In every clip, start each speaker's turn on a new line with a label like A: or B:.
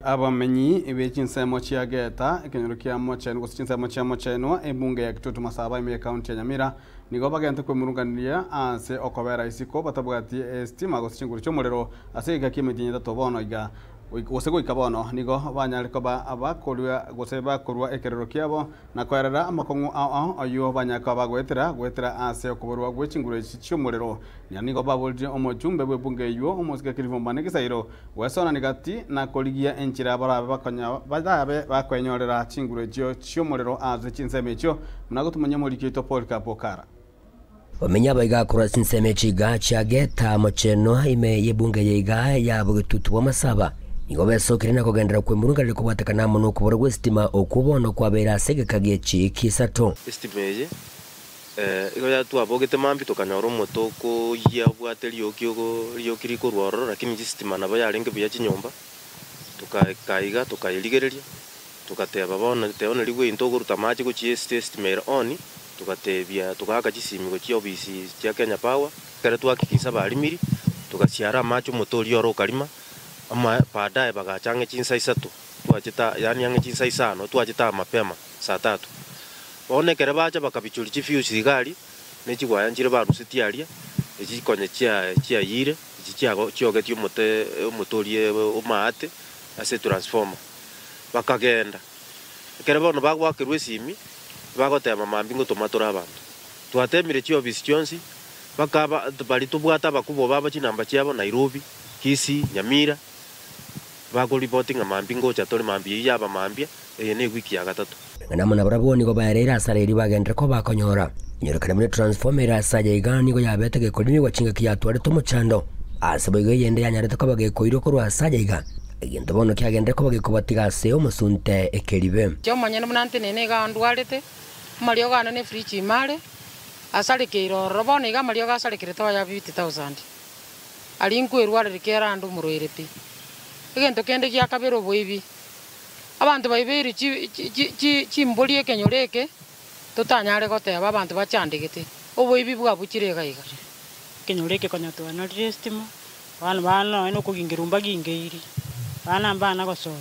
A: abamenyi ebechinsemo chiageta ekenyoro kia mocheno gosichinsemo chia mocheno ebunge ya Kitutu Masaba ime county ya Nyamira nigo bagente kwemurunganiria ase okobera isiko batabwati estima gosichinguru chomorero ase gakimedinye tatobono iga gosego ikabono nigo banyare koba abakorwa goseba korwa ekerero kiabo nakorera amakongu ayo banyaka bagwetera ase okuborwa gwechinguru chichomorero nigo babolje omojumbe bwebunge yo omosika kirivombane gisairo wesona nigati na koligia enchira barabe bakonya badabe bakwenyorera chinguru chiomorero ase chinsemecho munagotumunye muri kito Polycarp Okara
B: Wamenya baiga kura sinsemechi ga chiageta mocheno ime yebunge yeiga ya Kitutu Masaba nigo besokirina kugendera kwemurungarire kubwatekana muno kubora gwestima okubono kwabera segekagie chiki sato
C: estimeje igo ya twabogete mambi tukanyora moto ko yabwateri yokiri ko rworo lakini system nabo yarenge bya chinyomba tukaiga tukayiligereria tukateba bona teona ligwe intogo rutamaji ko chi estimate on tukatebia tukaka chisimi ko chi office ya Kenya Power kare twakikisa balimiri tukasiara macho moto lioro kalima ama baadaye bagachange chinsa isatu twachita yani yange chinsa isano twachita mapema saa 3 bonekere bacha bakabichuri chifuse gari nechigwaya njire barusitiaria echikonye chia yire chiago chiogeti motorie omate ase transformer bakagenda kere bono bagwakirwe simi bagotema mambingo tomatora abantu twatemire chi office chionsi bakaba bali tubwata bakubo baba chinamba chiabo Nairobi Kisii Nyamira bako reporting amambingo chatore mambi yaba mambia ne wiki ya gatatu
B: namuna baraboni go bayarera asareri bagendera ko bakonyora nyorokana muri transformer asaje igani go yabete ge kodini wachinga kiyatware to muchando asabo yende yanyarete ko bage koiro ko asaje iga igendo bono kyagende ko bage kubatiga se omusunte ekeribe
D: cyo manyene munante nene ga ndwarete mario gana ne fridge mare asale keiro robone iga mario ga asale kireto ya 50000 ali nkwirware rikera andu muroire pi egento kende kia kabero boibi abantu baibiri chimbolie kenyoreke totanyare goteba abantu bachandigite oboibi bwa buchire gaiga
E: kenyoreke konyatwa na restimo bana eno kugingirumba gingeiri bana gosoma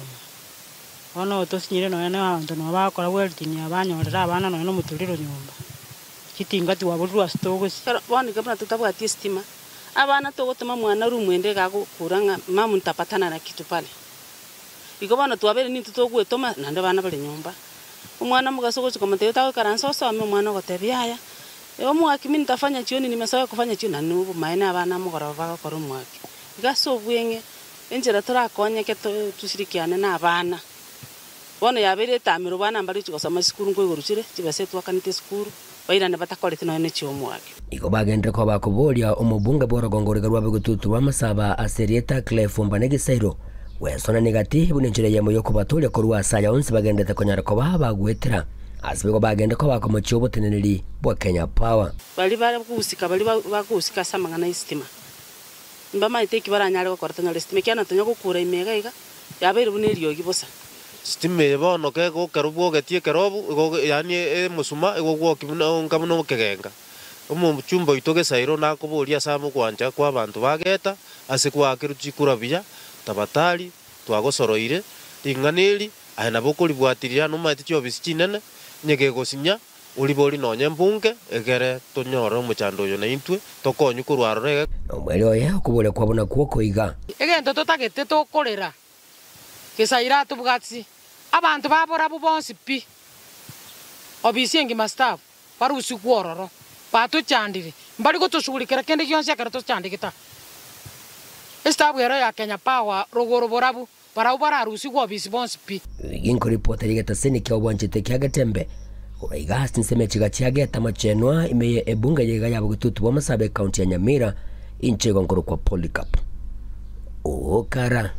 E: ono tosinyire no ene abantu no bakora weltini abanyorera abana no muturiro nyumba kitingati waburwa stogo
F: bani kabana tutabwati estima abana togotema mwana rumwende gago kuranga mamu ntapatana na kitu pale iko bana twabere ni tutogwetoma nande bana bali nyumba umwana mugasogo chikomate utawe karanso some umwana gotebia haya omwaki mimi nitafanya chioni nimesawa kufanya chioni nanubu maana abana mugorova bakora umwaki gaso bwenge enjera turakonye ke tushirikiane na abana bona yabere tamiro bana mbali chikosoma sikuru ngoigoruchire chibase twakanite sikuru bairane batakorete no ne chiomwaki
B: igo bagende ko bakubolia omubunge borogongorega rwa Kitutu Masaba aserieta Clefomba negisairo wesona negati bunenjire yemo yokubatolia ko rwa saya onse bagendete konyara ko bagwetera asibigo bagende ko bakomochi oboteneneri bwa Kenya Power
F: bali bakusika samangana istima mbama iteki baranyare ko kortanya istima kyana tonya gukura imega iga yabere bunerio gibosa
C: stime bono ke go karubo getie kerobu yani musuma ego go kibuna nkamuno kegenga omu chumba itoge sairo na kuburia samu kwanja kwa abantu bageta ase kwa kiruchikura biya tabatali twagosoroire tinganeli aina bokoli bwatiria no mati chobisi chinene nyege gosinya uliboli nonye mbunge egere tonyora omuchando yo na intwe tokonyu kurwarore
B: omweli oye okubole kwabona kwoko iga
D: egento totagete tokorera kesaira tubwatsi abantu babora bubonsi pi obisiengi mastaff barusi kwororo batuchandire mbali gotushugulikira kende kyonse akarato chandikita estabu yero ya Kenya Power rogoro borabu bararusi kwa obisi bonsi pi
B: inko reporter igeta seni kya obwanchite kyagatembe uraiga sinsemechi gachiageta machenwa imeye ebunga yega yabo Kitutu Masaba county ya Nyamira inchego nkoro kwa Polycarp Okara.